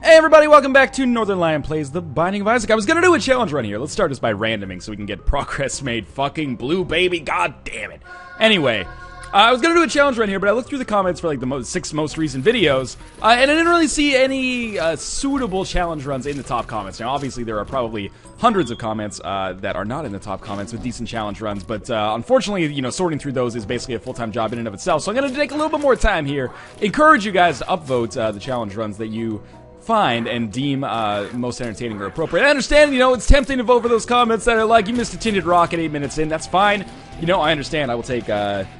Hey everybody, welcome back to Northernlion Plays The Binding of Isaac. I was gonna do a challenge run here. Let's start this by randoming so we can get progress made. Fucking blue baby, god damn it. Anyway, I was gonna do a challenge run here, but I looked through the comments for like the six most recent videos, and I didn't really see any suitable challenge runs in the top comments. Now, obviously, there are probably hundreds of comments that are not in the top comments with decent challenge runs, but unfortunately, you know, sorting through those is basically a full-time job in and of itself. So I'm gonna take a little bit more time here. Encourage you guys to upvote the challenge runs that you find and deem most entertaining or appropriate. I understand, you know, it's tempting to vote for those comments that are like, you missed a tinted rock at 8 minutes in. That's fine. You know, I understand. I will take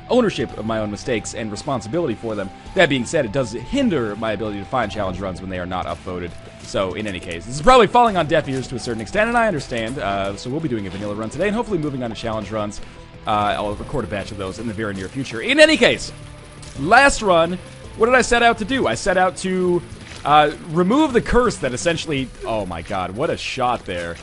ownership of my own mistakes and responsibility for them. That being said, it does hinder my ability to find challenge runs when they are not upvoted. So, in any case, this is probably falling on deaf ears to a certain extent, and I understand. So we'll be doing a vanilla run today, and hopefully moving on to challenge runs. I'll record a batch of those in the very near future. In any case, last run, what did I set out to do? I set out to remove the curse that essentially... Oh my god, what a shot there.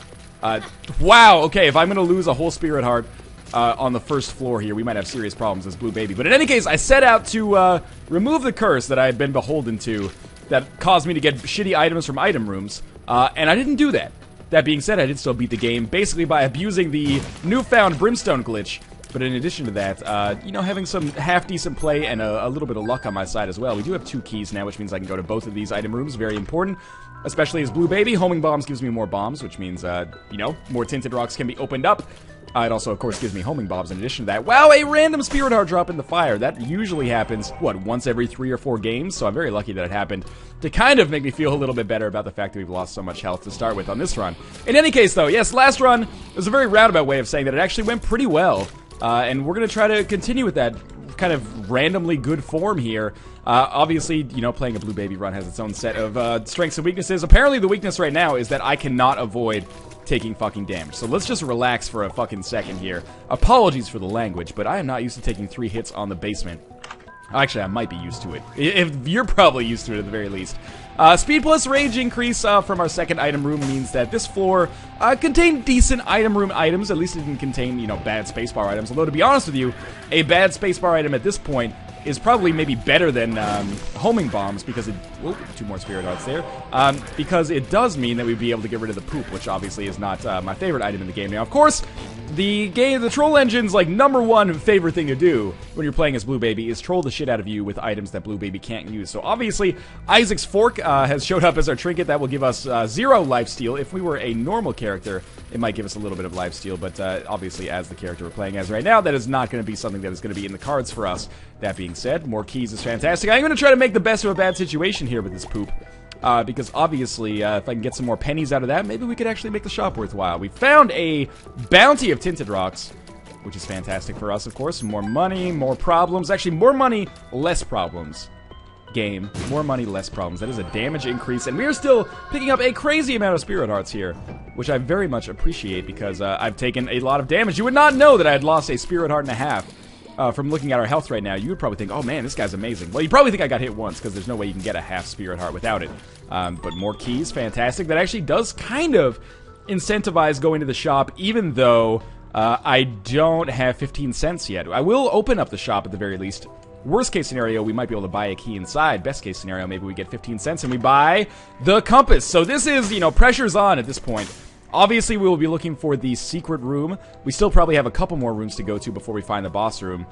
Wow, okay, if I'm going to lose a whole spirit heart on the first floor here, we might have serious problems as Blue Baby. But in any case, I set out to remove the curse that I had been beholden to that caused me to get shitty items from item rooms, and I didn't do that. That being said, I did still beat the game, basically by abusing the newfound brimstone glitch. But in addition to that, you know, having some half-decent play and a little bit of luck on my side as well. We do have 2 keys now, which means I can go to both of these item rooms. Very important, especially as Blue Baby. Homing bombs gives me more bombs, which means, you know, more tinted rocks can be opened up. It also, of course, gives me homing bombs in addition to that. Wow, a random spirit heart drop in the fire. That usually happens, what, once every 3 or 4 games? So I'm very lucky that it happened to kind of make me feel a little bit better about the fact that we've lost so much health to start with on this run. In any case, though, yes, last run was a very roundabout way of saying that it actually went pretty well. And we're going to try to continue with that kind of randomly good form here. Obviously, you know, playing a Blue Baby run has its own set of strengths and weaknesses. Apparently, the weakness right now is that I cannot avoid taking fucking damage. So let's just relax for a fucking second here. Apologies for the language, but I am not used to taking 3 hits on the basement. Actually, I might be used to it. If you're probably used to it at the very least. Speed plus range increase from our second item room means that this floor contained decent item room items. At least it didn't contain, you know, bad spacebar items. Although, to be honest with you, a bad spacebar item at this point is probably maybe better than homing bombs because it... Oh, 2 more spirit hearts there. Because it does mean that we'd be able to get rid of the poop, which obviously is not my favorite item in the game. Now, of course, the troll engine's like #1 favorite thing to do when you're playing as Blue Baby is troll the shit out of you with items that Blue Baby can't use. So obviously, Isaac's fork has showed up as our trinket. That will give us 0 lifesteal. If we were a normal character, it might give us a little bit of lifesteal, but obviously as the character we're playing as right now, that is not going to be something that is going to be in the cards for us. That being said, more keys is fantastic. I'm going to try to make the best of a bad situation here with this poop. Because obviously, if I can get some more pennies out of that, maybe we could actually make the shop worthwhile. We found a bounty of tinted rocks, which is fantastic for us, of course. More money, more problems. Actually, more money, less problems. Game. More money, less problems. That is a damage increase, and we are still picking up a crazy amount of spirit hearts here, which I very much appreciate because I've taken a lot of damage. You would not know that I had lost a spirit heart and a half. From looking at our health right now, you would probably think, oh man, this guy's amazing. Well, you probably think I got hit once, because there's no way you can get a half spirit heart without it. But more keys, fantastic. That actually does kind of incentivize going to the shop, even though I don't have 15 cents yet. I will open up the shop at the very least. Worst case scenario, we might be able to buy a key inside. Best case scenario, maybe we get 15 cents and we buy the compass. So this is, you know, pressure's on at this point. Obviously, we will be looking for the secret room. We still probably have a couple more rooms to go to before we find the boss room.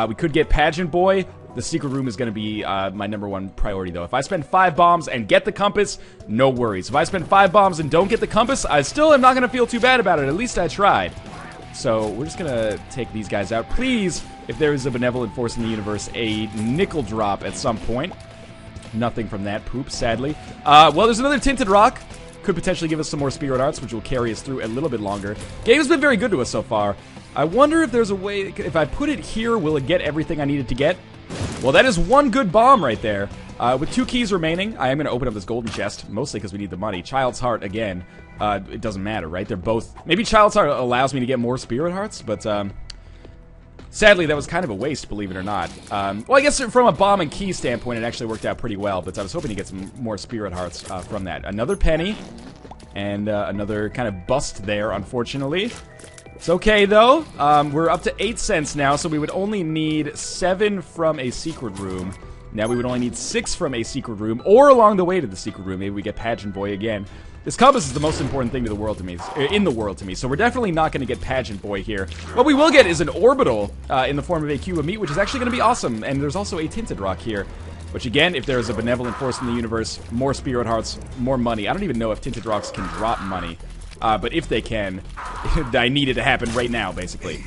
We could get Pageant Boy. The secret room is going to be my #1 priority, though. If I spend 5 bombs and get the compass, no worries. If I spend 5 bombs and don't get the compass, I still am not going to feel too bad about it. At least I tried. So we're just going to take these guys out. Please, if there is a benevolent force in the universe, a nickel drop at some point. Nothing from that poop, sadly. Well, there's another tinted rock. Could potentially give us some more spirit hearts, which will carry us through a little bit longer. Game has been very good to us so far. I wonder if there's a way, if I put it here, will it get everything I needed to get? Well, that is 1 good bomb right there. With 2 keys remaining, I am going to open up this golden chest, mostly because we need the money. Child's Heart, again, it doesn't matter, right? They're both... Maybe Child's Heart allows me to get more spirit hearts, but sadly, that was kind of a waste, believe it or not. Well, I guess from a bomb and key standpoint, it actually worked out pretty well, but I was hoping to get some more spirit hearts from that. Another penny, and another kind of bust there, unfortunately. It's okay, though. We're up to 8 cents now, so we would only need 7 from a secret room. Now we would only need 6 from a secret room, or along the way to the secret room. Maybe we get Pageant Boy again. This compass is the most important thing to the world to me, in the world to me, so we're definitely not going to get Pageant Boy here. What we will get is an orbital in the form of a cube of meat, which is actually going to be awesome, and there's also a tinted rock here, which again, if there is a benevolent force in the universe, more spirit hearts, more money. I don't even know if tinted rocks can drop money, but if they can, I need it to happen right now, basically.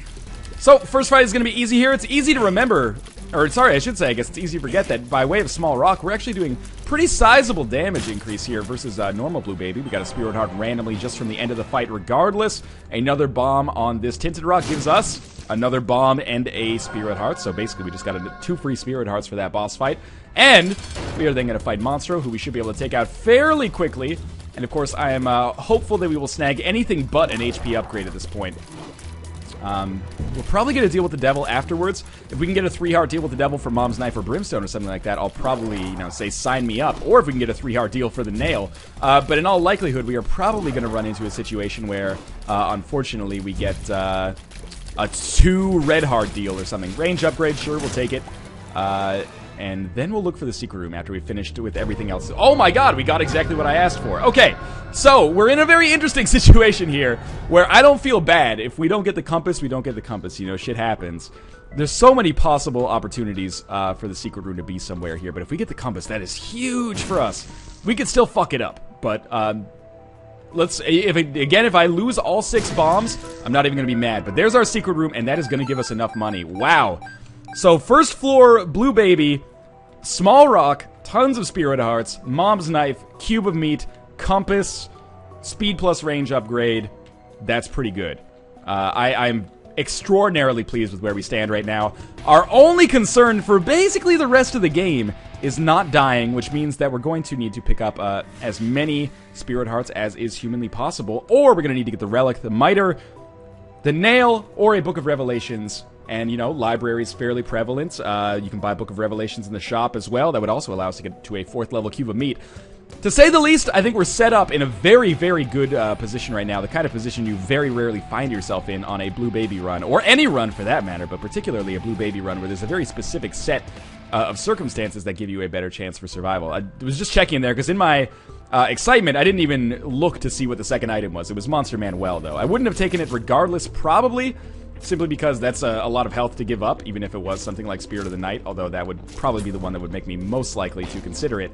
So, first fight is going to be easy here. It's easy to remember, or sorry, I should say, I guess it's easy to forget that by way of small rock, we're actually doing pretty sizable damage increase here versus normal Blue Baby. We got a Spirit Heart randomly just from the end of the fight regardless. Another bomb on this Tinted Rock gives us another bomb and a Spirit Heart. So basically we just got 2 free Spirit Hearts for that boss fight. And we are then going to fight Monstro, who we should be able to take out fairly quickly. And of course I am hopeful that we will snag anything but an HP upgrade at this point. We're probably going to deal with the devil afterwards. If we can get a 3-heart deal with the devil for Mom's Knife or Brimstone or something like that, I'll probably, say, sign me up. Or if we can get a 3-heart deal for the nail. But in all likelihood, we are probably going to run into a situation where, unfortunately, we get a 2 red heart deal or something. Range upgrade, sure, we'll take it. And then we'll look for the secret room after we've finished with everything else. Oh my god, we got exactly what I asked for. Okay, so we're in a very interesting situation here where I don't feel bad. If we don't get the compass, we don't get the compass. Shit happens. There's so many possible opportunities for the secret room to be somewhere here, but if we get the compass, that is huge for us. We could still fuck it up, but if I lose all 6 bombs, I'm not even going to be mad. But there's our secret room, and that is going to give us enough money. Wow. So, first floor, Blue Baby, small rock, tons of Spirit Hearts, Mom's Knife, cube of meat, compass, speed plus range upgrade. That's pretty good. I'm extraordinarily pleased with where we stand right now. Our only concern for basically the rest of the game is not dying, which means that we're going to need to pick up as many Spirit Hearts as is humanly possible, or we're going to need to get the Relic, the Miter, the Nail, or a Book of Revelations. And, library is fairly prevalent. You can buy Book of Revelations in the shop as well. That would also allow us to get to a 4th level cube of meat. To say the least, I think we're set up in a very, very good position right now. The kind of position you very rarely find yourself in on a Blue Baby run, or any run for that matter, but particularly a Blue Baby run where there's a very specific set of circumstances that give you a better chance for survival. I was just checking there, because in my excitement, I didn't even look to see what the second item was. It was Monster Manuel, though. I wouldn't have taken it regardless, probably, simply because that's a lot of health to give up, even if it was something like Spirit of the Night, although that would probably be the one that would make me most likely to consider it.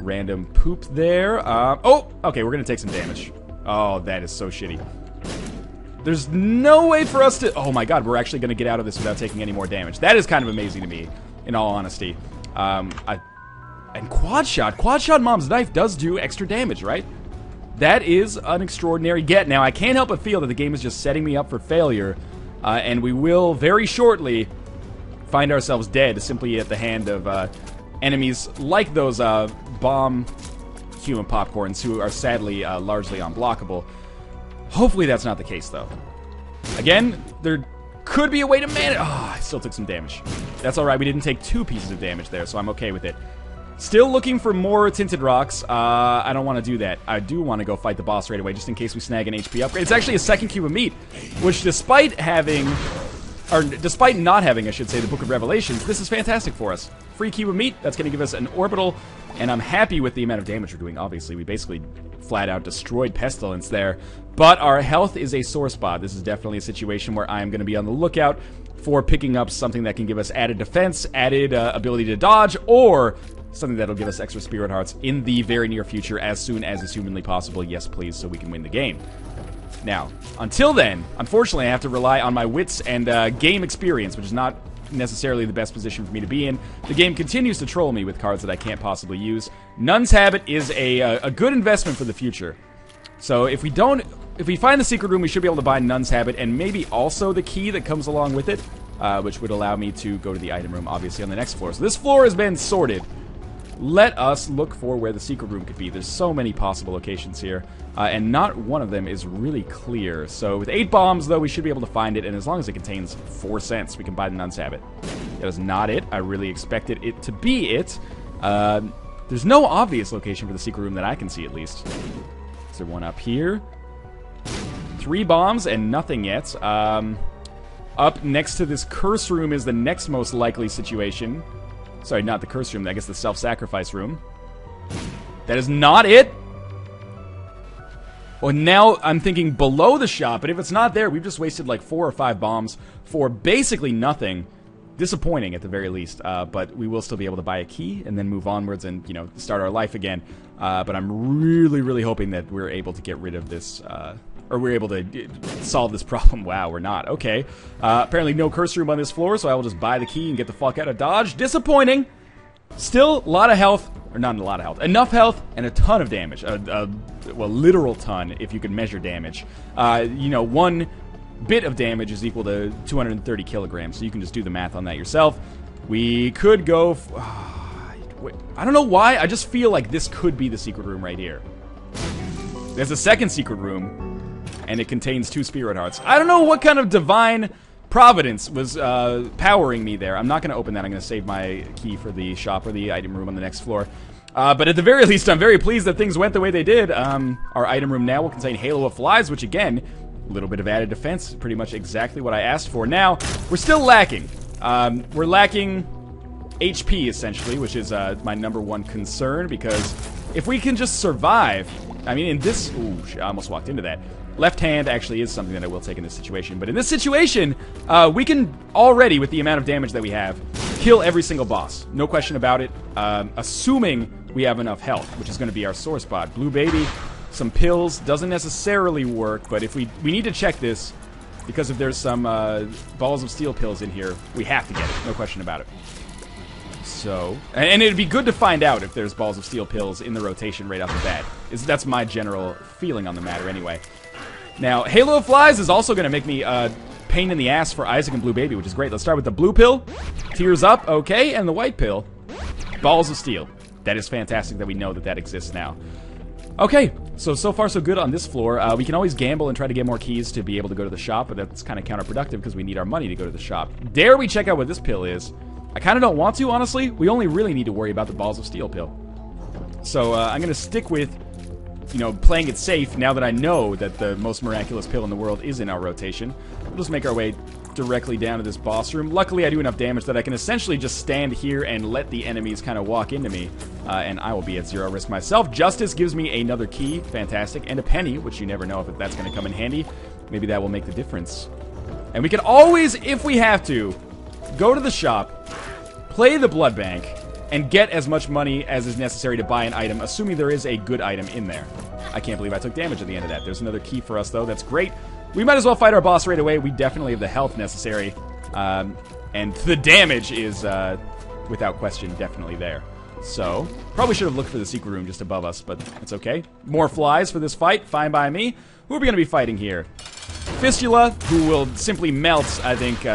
Random poop there. Oh, okay, we're going to take some damage. Oh, that is so shitty. There's no way for us to... Oh my god, we're actually going to get out of this without taking any more damage. That is kind of amazing to me, in all honesty. And Quad Shot Mom's Knife does do extra damage, right? That is an extraordinary get. Now, I can't help but feel that the game is just setting me up for failure. And we will very shortly find ourselves dead simply at the hand of enemies like those bomb human popcorns who are sadly largely unblockable. Hopefully that's not the case, though. Again, there could be a way to manage... Oh, I still took some damage. That's alright, we didn't take 2 pieces of damage there, so I'm okay with it. Still looking for more Tinted Rocks. I don't want to do that. I do want to go fight the boss right away, just in case we snag an HP upgrade. It's actually a 2nd cube of meat, which despite not having, I should say, the Book of Revelations, this is fantastic for us. Free cube of meat, that's going to give us an orbital, and I'm happy with the amount of damage we're doing. Obviously, we basically flat out destroyed Pestilence there, but our health is a sore spot. This is definitely a situation where I'm going to be on the lookout for picking up something that can give us added defense, added ability to dodge, or something that'll give us extra Spirit Hearts in the very near future as soon as is humanly possible. Yes, please, so we can win the game. Now, until then, unfortunately, I have to rely on my wits and game experience, which is not necessarily the best position for me to be in. The game continues to troll me with cards that I can't possibly use. Nun's Habit is a good investment for the future. So if we find the secret room, we should be able to buy Nun's Habit and maybe also the key that comes along with it, which would allow me to go to the item room, obviously, on the next floor. So this floor has been sorted. Let us look for where the secret room could be. There's so many possible locations here, and not one of them is really clear. So with 8 bombs, though, we should be able to find it, and as long as it contains 4 cents, we can buy the Nun's Habit. That is not it. I really expected it to be it. There's no obvious location for the secret room that I can see, at least. Is there one up here? 3 bombs and nothing yet. Up next to this curse room is the next most likely situation. Sorry, not the curse room. I guess the self-sacrifice room. That is not it. Well, now I'm thinking below the shop, but if it's not there, we've just wasted like 4 or 5 bombs for basically nothing. Disappointing at the very least, but we will still be able to buy a key and then move onwards and, you know, start our life again. But I'm really, really hoping that we're able to get rid of this, or we're able to solve this problem. Wow, we're not. Okay. Apparently no curse room on this floor, so I will just buy the key and get the fuck out of Dodge. Disappointing. Still, a lot of health, or not a lot of health, enough health and a ton of damage. Well, literal ton, if you can measure damage. You know, 1 bit of damage is equal to 230 kilograms, so you can just do the math on that yourself. We could go... I don't know why, I just feel like this could be the secret room right here. There's a second secret room, and it contains 2 spirit hearts. I don't know what kind of divine providence was powering me there. I'm not going to open that. I'm going to save my key for the shop or the item room on the next floor. But at the very least, I'm very pleased that things went the way they did. Our item room now will contain Halo of Flies, which again, a little bit of added defense, pretty much exactly what I asked for. Now, we're still lacking. We're lacking HP, essentially, which is my #1 concern, because if we can just survive... I mean, in this... Ooh, I almost walked into that. Left hand actually is something that I will take in this situation. But in this situation, we can already, with the amount of damage that we have, kill every single boss. No question about it. Assuming we have enough health, which is going to be our sore spot. Blue Baby, some pills, doesn't necessarily work. But if we need to check this, because if there's some balls of steel pills in here, we have to get it. No question about it. So, and it'd be good to find out if there's balls of steel pills in the rotation right off the bat. That's my general feeling on the matter anyway. Now, Halo of Flies is also going to make me pain in the ass for Isaac and Blue Baby, which is great. Let's start with the blue pill. Tears up, okay, and the white pill. Balls of steel. That is fantastic that we know that that exists now. Okay, so far so good on this floor. We can always gamble and try to get more keys to be able to go to the shop, but that's kind of counterproductive because we need our money to go to the shop. Dare we check out what this pill is? I kind of don't want to, honestly. We only really need to worry about the balls of steel pill. So I'm going to stick with, you know, playing it safe now that I know that the most miraculous pill in the world is in our rotation. We'll just make our way directly down to this boss room. Luckily, I do enough damage that I can essentially just stand here and let the enemies kind of walk into me, and I will be at 0 risk myself. Justice gives me another key, fantastic, and a penny, which you never know if that's going to come in handy. Maybe that will make the difference. And we can always, if we have to, go to the shop, play the blood bank, and get as much money as is necessary to buy an item, assuming there is a good item in there. I can't believe I took damage at the end of that. There's another key for us, though. That's great. We might as well fight our boss right away. We definitely have the health necessary. And the damage is, without question, definitely there. So, probably should have looked for the secret room just above us, but it's okay. More flies for this fight. Fine by me. Who are we going to be fighting here? Fistula, who will simply melt, I think,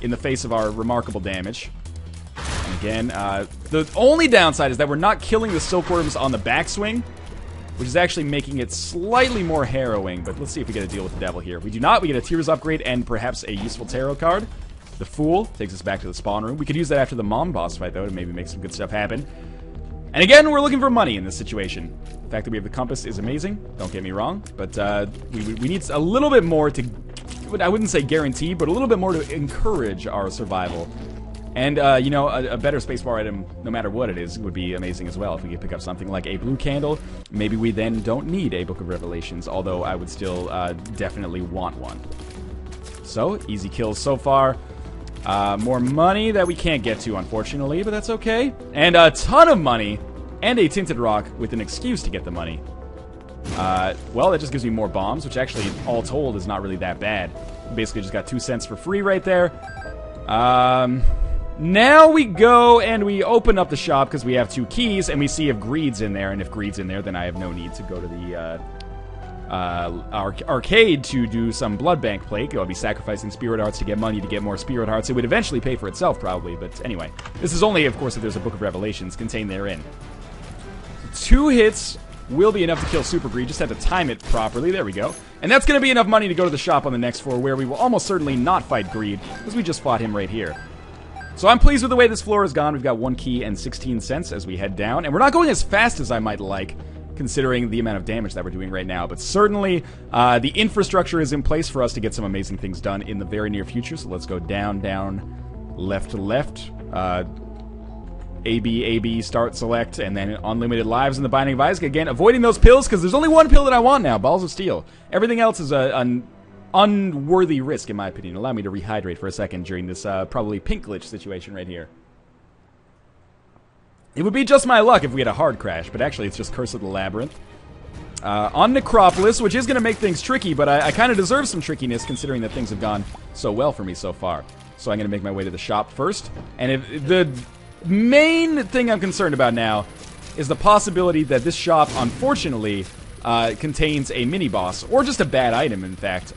in the face of our remarkable damage. And again, the only downside is that we're not killing the silkworms on the backswing, which is actually making it slightly more harrowing, but let's see if we get a deal with the devil here. We do not. We get a Tears upgrade and perhaps a useful tarot card. The Fool takes us back to the spawn room. We could use that after the mom boss fight, though, to maybe make some good stuff happen. And again, we're looking for money in this situation. The fact that we have the compass is amazing, don't get me wrong, but we need a little bit more to, I wouldn't say guarantee, but a little bit more to encourage our survival. And, you know, a better spacebar item, no matter what it is, would be amazing as well. If we could pick up something like a blue candle, maybe we then don't need a Book of Revelations, although I would still definitely want one. So, easy kills so far. More money that we can't get to, unfortunately, but that's okay. And a ton of money, and a tinted rock with an excuse to get the money. Well, that just gives me more bombs, which actually, all told, is not really that bad. Basically just got 2 cents for free right there. Now we go and we open up the shop because we have 2 keys, and we see if Greed's in there, and if Greed's in there, then I have no need to go to the arcade to do some blood bank play. I'll be sacrificing spirit hearts to get money to get more spirit hearts. It would eventually pay for itself, probably, but anyway. This is only, of course, if there's a Book of Revelations contained therein. 2 hits will be enough to kill Super Greed. Just have to time it properly. There we go. And that's going to be enough money to go to the shop on the next floor, where we will almost certainly not fight Greed, because we just fought him right here. So I'm pleased with the way this floor has gone. We've got 1 key and 16 cents as we head down. And we're not going as fast as I might like, considering the amount of damage that we're doing right now. But certainly, the infrastructure is in place for us to get some amazing things done in the very near future. So let's go down, down, left to left. AB, start, select, and then unlimited lives in the Binding of Isaac. Again, avoiding those pills, because there's only one pill that I want now, Balls of Steel. Everything else is an unworthy risk, in my opinion. Allow me to rehydrate for a second during this probably pink glitch situation right here. It would be just my luck if we had a hard crash, but actually it's just Curse of the Labyrinth. On Necropolis, which is going to make things tricky, but I kind of deserve some trickiness considering that things have gone so well for me so far. So I'm going to make my way to the shop first. And if the main thing I'm concerned about now is the possibility that this shop, unfortunately, contains a mini-boss, or just a bad item, in fact.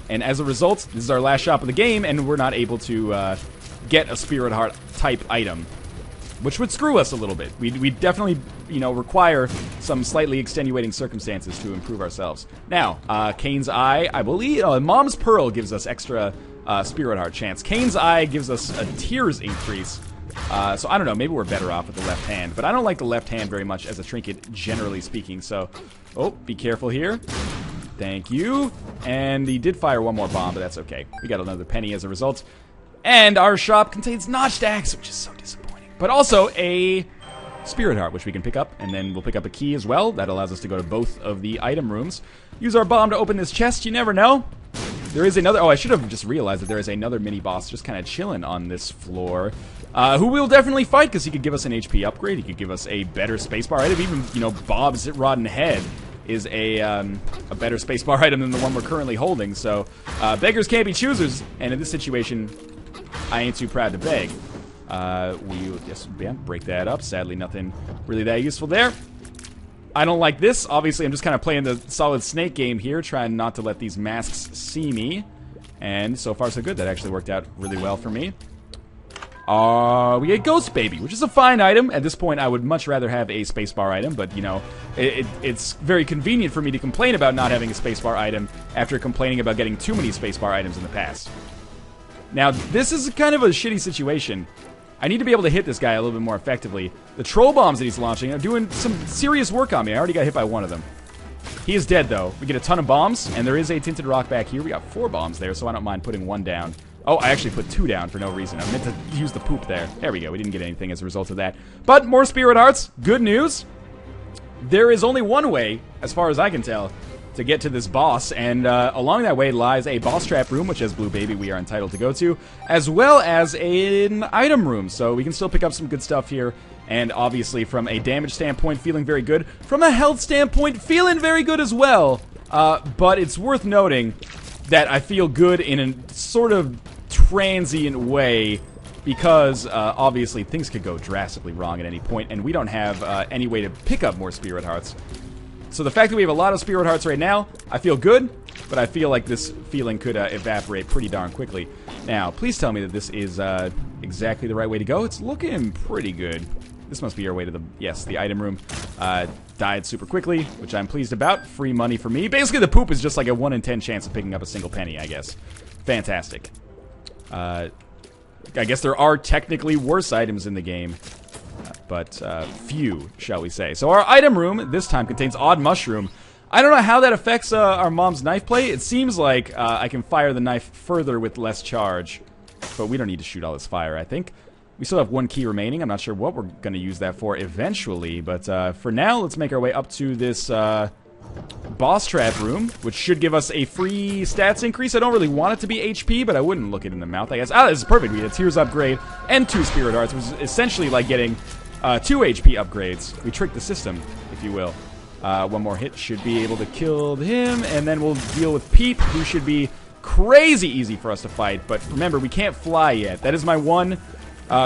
And as a result, this is our last shop of the game, and we're not able to get a Spirit Heart type item, which would screw us a little bit. We definitely, require some slightly extenuating circumstances to improve ourselves. Now, Cain's Eye, I believe, Mom's Pearl gives us extra Spirit Heart chance. Cain's Eye gives us a tears increase. So I don't know, maybe we're better off with the left hand, but I don't like the left hand very much as a trinket, generally speaking, so... Oh, be careful here. Thank you. And he did fire one more bomb, but that's okay. We got another penny as a result. And our shop contains Notched Axe, which is so disappointing. But also a Spirit Heart, which we can pick up, and then we'll pick up a key as well. That allows us to go to both of the item rooms. Use our bomb to open this chest, you never know. There is another... Oh, I should have just realized that there is another mini-boss just kind of chilling on this floor. Who we'll definitely fight, because he could give us an HP upgrade. He could give us a better spacebar item. Even, Bob's Rotten Head is a better spacebar item than the one we're currently holding. So, beggars can't be choosers. And in this situation, I ain't too proud to beg. We'll just break that up. Sadly, nothing really that useful there. I don't like this. Obviously, I'm just kind of playing the solid snake game here, trying not to let these masks see me. And so far, so good. That actually worked out really well for me. We get Ghost Baby, which is a fine item. At this point, I would much rather have a spacebar item, but, it's very convenient for me to complain about not having a spacebar item after complaining about getting too many spacebar items in the past. Now, this is kind of a shitty situation. I need to be able to hit this guy a little bit more effectively. The troll bombs that he's launching are doing some serious work on me. I already got hit by one of them. He is dead, though. We get a ton of bombs, and there is a Tinted Rock back here. We got 4 bombs there, so I don't mind putting 1 down. Oh, I actually put 2 down for no reason. I meant to use the poop there. There we go. We didn't get anything as a result of that. But more Spirit Hearts. Good news. There is only one way, as far as I can tell, to get to this boss, and along that way lies a boss trap room, which as Blue Baby we are entitled to go to, as well as an item room, so we can still pick up some good stuff here, and obviously from a damage standpoint, feeling very good. From a health standpoint, feeling very good as well, but it's worth noting that I feel good in a sort of transient way, because obviously things could go drastically wrong at any point, and we don't have any way to pick up more Spirit Hearts. So the fact that we have a lot of Spirit Hearts right now, I feel good, but I feel like this feeling could evaporate pretty darn quickly. Now, please tell me that this is exactly the right way to go. It's looking pretty good. This must be our way to the item room. Died super quickly, which I'm pleased about. Free money for me. Basically, the poop is just like a 1 in 10 chance of picking up a single penny, I guess. Fantastic. I guess there are technically worse items in the game. But few, shall we say. So our item room this time contains Odd Mushroom. I don't know how that affects our mom's knife play. It seems like I can fire the knife further with less charge, but we don't need to shoot all this fire, I think. We still have 1 key remaining. I'm not sure what we're going to use that for eventually, but for now, let's make our way up to this boss trap room, which should give us a free stats increase. I don't really want it to be HP, but I wouldn't look it in the mouth, I guess. Ah, this is perfect. We get a Tears upgrade and 2 Spirit Hearts, which is essentially like getting 2 HP upgrades. We tricked the system, if you will. 1 more hit should be able to kill him, and then we'll deal with Peep, who should be crazy easy for us to fight. But remember, we can't fly yet. That is my one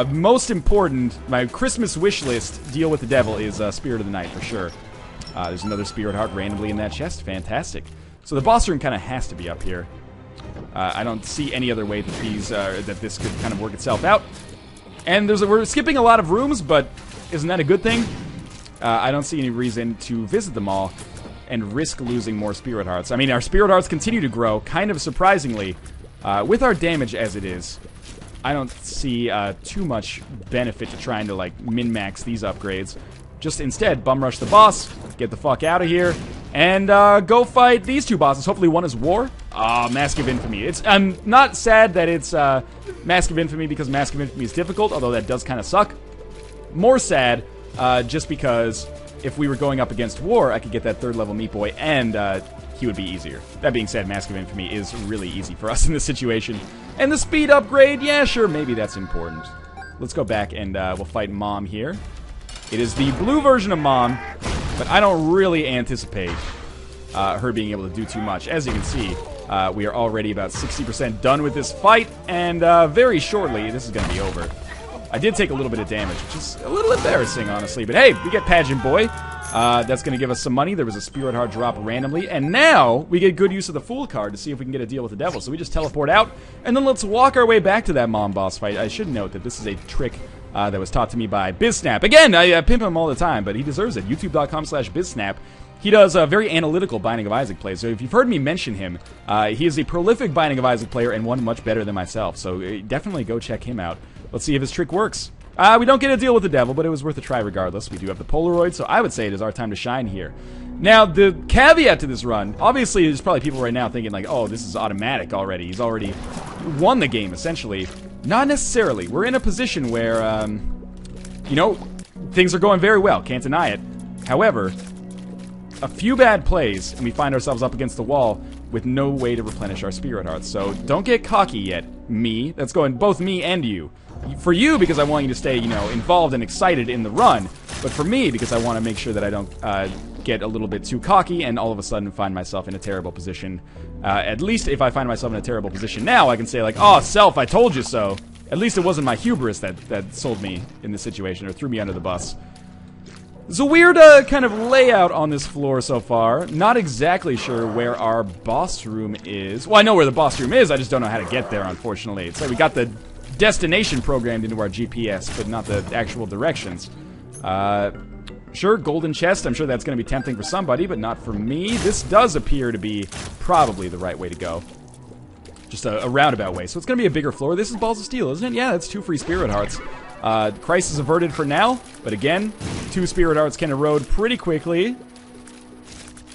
most important, my Christmas wish list deal with the devil is Spirit of the Night, for sure. There's another Spirit Heart randomly in that chest. Fantastic. So the boss room kind of has to be up here. I don't see any other way that that this could kind of work itself out. And we're skipping a lot of rooms, but isn't that a good thing? I don't see any reason to visit them all and risk losing more Spirit Hearts. I mean, our Spirit Hearts continue to grow, kind of surprisingly. With our damage as it is, I don't see too much benefit to trying to, like, min-max these upgrades. Just instead, bum rush the boss, get the fuck out of here, and go fight these 2 bosses. Hopefully one is War. Mask of Infamy. I'm not sad that it's Mask of Infamy because Mask of Infamy is difficult, although that does kind of suck. more sad, just because if we were going up against War, I could get that 3rd level Meat Boy, and he would be easier. That being said, Mask of Infamy is really easy for us in this situation. And the speed upgrade, yeah, sure, maybe that's important. Let's go back and we'll fight Mom here. It is the blue version of Mom, but I don't really anticipate her being able to do too much. As you can see, we are already about 60% done with this fight, and very shortly, this is going to be over. I did take a little bit of damage, which is a little embarrassing, honestly. But hey, we get Pageant Boy. That's going to give us some money. There was a Spirit Heart drop randomly. And now we get good use of the Fool card to see if we can get a deal with the Devil. So we just teleport out, and then let's walk our way back to that Mom boss fight. I should note that this is a trick that was taught to me by BizSnap. Again, I pimp him all the time, but he deserves it. YouTube.com/BizSnap. He does a very analytical Binding of Isaac plays. So if you've heard me mention him, he is a prolific Binding of Isaac player and one much better than myself. So definitely go check him out. Let's see if his trick works. We don't get a deal with the Devil, but it was worth a try regardless. We do have the Polaroid, so I would say it is our time to shine here. Now, the caveat to this run, obviously there's probably people right now thinking like, oh, this is automatic already. He's already won the game, essentially. Not necessarily. We're in a position where, you know, things are going very well. Can't deny it. However, a few bad plays, and we find ourselves up against the wall with no way to replenish our Spirit Hearts. So don't get cocky yet, me. That's going both me and you. For you, because I want you to stay, you know, involved and excited in the run. But for me, because I want to make sure that I don't get a little bit too cocky and all of a sudden find myself in a terrible position. At least if I find myself in a terrible position now, I can say like, oh, self, I told you so. At least it wasn't my hubris that sold me in this situation or threw me under the bus. There's a weird kind of layout on this floor so far. Not exactly sure where our boss room is. Well, I know where the boss room is, I just don't know how to get there, unfortunately. It's like we got the destination programmed into our GPS, but not the actual directions. Sure, golden chest, I'm sure that's going to be tempting for somebody, but not for me. This does appear to be probably the right way to go. Just a roundabout way. So it's going to be a bigger floor. This is Balls of Steel, isn't it? Yeah, that's 2 free Spirit Hearts. Crisis averted for now, but again, 2 Spirit Hearts can erode pretty quickly.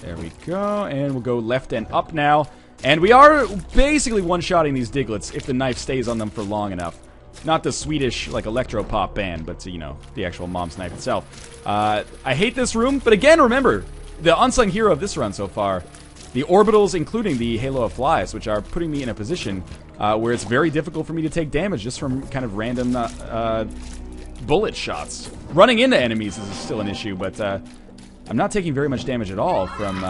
There we go, and we'll go left and up now. And we are basically one-shotting these Diglets if the knife stays on them for long enough. Not the Swedish, like, electro-pop band, but, you know, the actual Mom's knife itself. I hate this room, but again, remember, the unsung hero of this run so far, the orbitals, including the Halo of Flies, which are putting me in a position where it's very difficult for me to take damage just from kind of random bullet shots. Running into enemies is still an issue, but I'm not taking very much damage at all from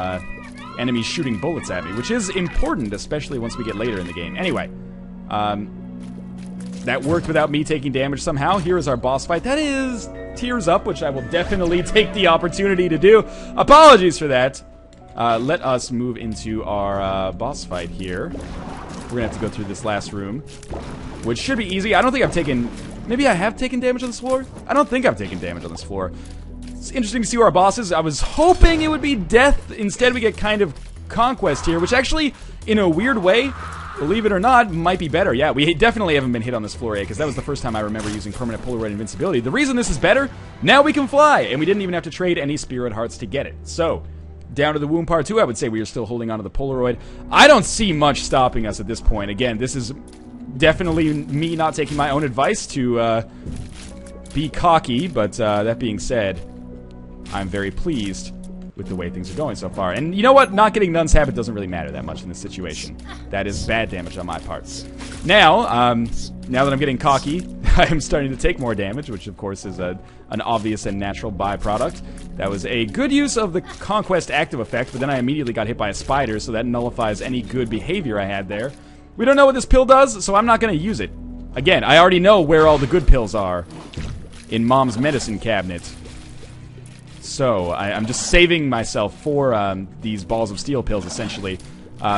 enemies shooting bullets at me, which is important, especially once we get later in the game. Anyway, that worked without me taking damage somehow. Here is our boss fight. That is Tears Up, which I will definitely take the opportunity to do. Apologies for that. Let us move into our boss fight here. We're going to have to go through this last room, which should be easy. I don't think I've taken... Maybe I have taken damage on this floor? I don't think I've taken damage on this floor. It's interesting to see where our boss is. I was hoping it would be death. Instead, we get kind of conquest here, which actually, in a weird way, believe it or not, might be better. Yeah, we definitely haven't been hit on this floor yet, because that was the first time I remember using permanent Polaroid invincibility. The reason this is better, now we can fly, and we didn't even have to trade any Spirit Hearts to get it. So, down to the Womb Part 2, I would say we are still holding on to the Polaroid. I don't see much stopping us at this point. Again, this is definitely me not taking my own advice to be cocky, but that being said, I'm very pleased with the way things are going so far. And you know what? Not getting Nun's Habit doesn't really matter that much in this situation. That is bad damage on my part. Now, now that I'm getting cocky, I'm starting to take more damage, which of course is an obvious and natural byproduct. That was a good use of the Conquest active effect, but then I immediately got hit by a spider, so that nullifies any good behavior I had there. We don't know what this pill does, so I'm not going to use it. Again, I already know where all the good pills are in Mom's medicine cabinet. So, I'm just saving myself for these Balls of Steel pills, essentially,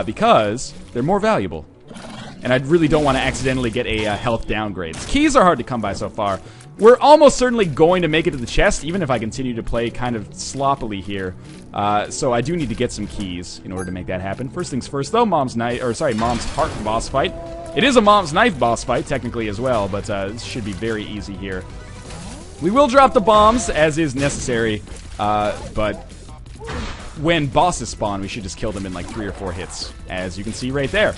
because they're more valuable. And I really don't want to accidentally get a health downgrade. Keys are hard to come by so far. We're almost certainly going to make it to the chest, even if I continue to play kind of sloppily here. So I do need to get some keys in order to make that happen. First things first, though, Mom's Heart boss fight. It is a Mom's Knife boss fight, technically, as well, but this should be very easy here. We will drop the bombs, as is necessary, but when bosses spawn, we should just kill them in like 3 or 4 hits, as you can see right there.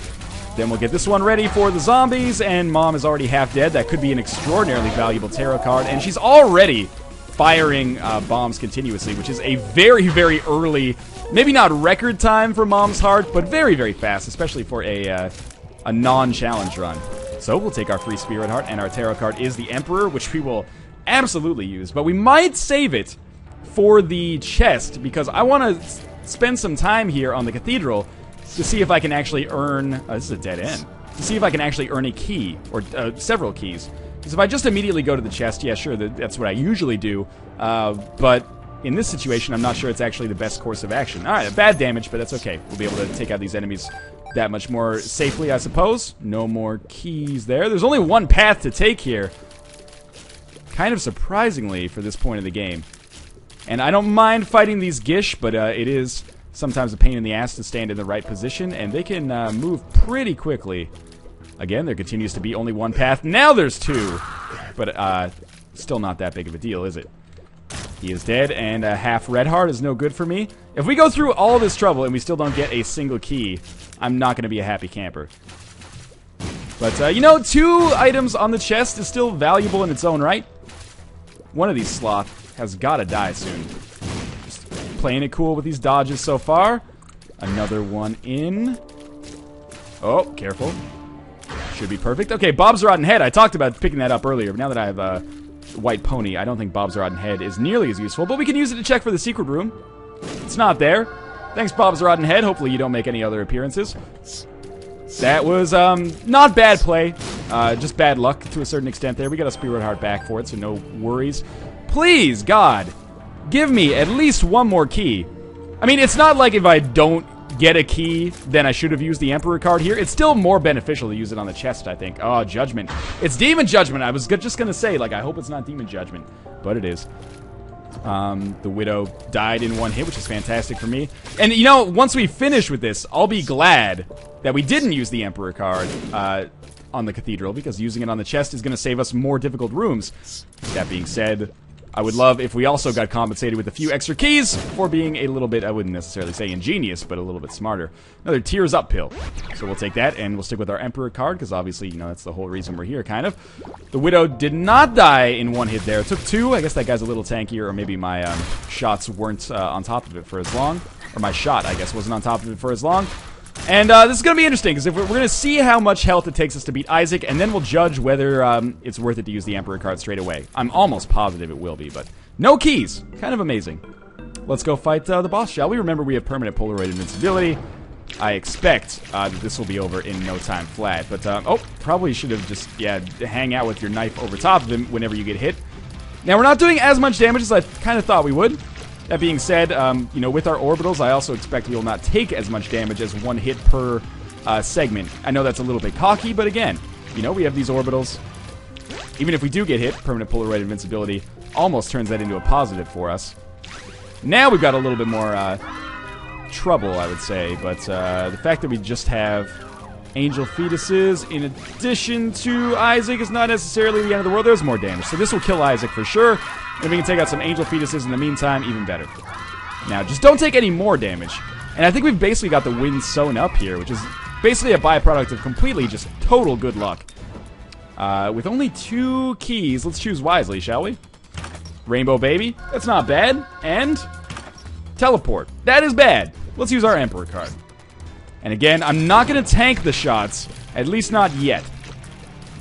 Then we'll get this one ready for the zombies, and Mom is already half dead. That could be an extraordinarily valuable tarot card, and she's already firing bombs continuously, which is a very, very early, maybe not record time for Mom's Heart, but very, very fast, especially for a non-challenge run. So we'll take our free Spirit Heart, and our tarot card is the Emperor, which we will absolutely use, but we might save it for the chest, because I want to spend some time here on the Cathedral to see if I can actually earn... this is a dead end. To see if I can actually earn a key, or several keys. Because if I just immediately go to the chest, yeah, sure, that's what I usually do. But in this situation, I'm not sure it's actually the best course of action. Alright, bad damage, but that's okay. We'll be able to take out these enemies that much more safely, I suppose. No more keys there. There's only one path to take here. Kind of surprisingly for this point of the game. And I don't mind fighting these Gish, but it is sometimes a pain in the ass to stand in the right position, and they can move pretty quickly. Again, there continues to be only one path. Now there's two, but still not that big of a deal, is it? He is dead, and a half red heart is no good for me. If we go through all this trouble and we still don't get a single key, I'm not going to be a happy camper. But, you know, 2 items on the chest is still valuable in its own right. One of these sloth has got to die soon. Playing it cool with these dodges so far. Another one in. Oh, careful. Should be perfect. Okay, Bob's Rotten Head. I talked about picking that up earlier, but now that I have a white pony, I don't think Bob's Rotten Head is nearly as useful, but we can use it to check for the secret room. It's not there. Thanks, Bob's Rotten Head. Hopefully you don't make any other appearances. That was, not bad play. Just bad luck to a certain extent there. We got a Spirit Heart back for it, so no worries. Please, God, give me at least one more key. I mean, it's not like if I don't get a key, then I should have used the Emperor card here. It's still more beneficial to use it on the chest, I think. Oh, Judgment. It's Demon Judgment. I was just gonna say, like, I hope it's not Demon Judgment, but it is. The Widow died in one hit, which is fantastic for me. And, you know, once we finish with this, I'll be glad that we didn't use the Emperor card on the Cathedral, because using it on the chest is going to save us more difficult rooms. That being said, I would love if we also got compensated with a few extra keys for being a little bit, I wouldn't necessarily say ingenious, but a little bit smarter. Another Tears Up pill. So we'll take that, and we'll stick with our Emperor card, because obviously, you know, that's the whole reason we're here, kind of. The Widow did not die in one hit there. It took 2. I guess that guy's a little tankier, or maybe my shots weren't on top of it for as long. Or my shot, I guess, wasn't on top of it for as long. And this is going to be interesting, because we're going to see how much health it takes us to beat Isaac, and then we'll judge whether it's worth it to use the Emperor card straight away. I'm almost positive it will be, but no keys. Kind of amazing. Let's go fight the boss, shall we? Remember, we have permanent Polaroid invincibility. I expect that this will be over in no time flat. But, oh, probably should have just, yeah, hang out with your knife over top of him whenever you get hit. Now, we're not doing as much damage as I kind of thought we would. That being said, you know, with our orbitals, I also expect we will not take as much damage as 1 hit per segment. I know that's a little bit cocky, but again, you know, we have these orbitals. Even if we do get hit, permanent Polaroid invincibility almost turns that into a positive for us. Now we've got a little bit more trouble, I would say, but the fact that we just have angel fetuses in addition to Isaac is not necessarily the end of the world. There's more damage, so this will kill Isaac for sure. If we can take out some angel fetuses in the meantime, even better. Now, just don't take any more damage. And I think we've basically got the win sewn up here, which is basically a byproduct of completely just total good luck. With only 2 keys, let's choose wisely, shall we? Rainbow Baby, that's not bad. And Teleport, that is bad. Let's use our Emperor card. And again, I'm not going to tank the shots, at least not yet.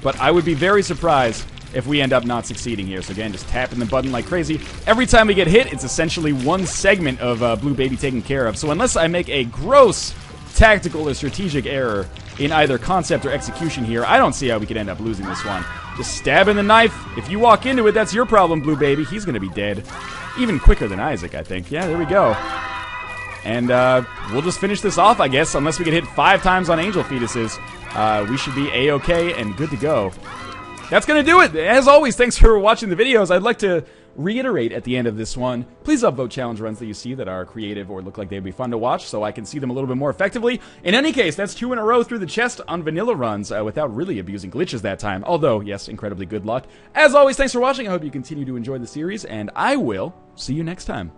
But I would be very surprised if we end up not succeeding here. So again, just tapping the button like crazy. Every time we get hit, it's essentially 1 segment of Blue Baby taken care of. So unless I make a gross tactical or strategic error in either concept or execution here, I don't see how we could end up losing this one. Just stabbing the knife. If you walk into it, that's your problem, Blue Baby. He's going to be dead. Even quicker than Isaac, I think. Yeah, there we go. And we'll just finish this off, I guess. Unless we get hit 5 times on angel fetuses, we should be A-okay and good to go. That's going to do it. As always, thanks for watching the videos. I'd like to reiterate at the end of this one, please upvote challenge runs that you see that are creative or look like they'd be fun to watch so I can see them a little bit more effectively. In any case, that's 2 in a row through the chest on vanilla runs without really abusing glitches that time. Although, yes, incredibly good luck. As always, thanks for watching. I hope you continue to enjoy the series, and I will see you next time.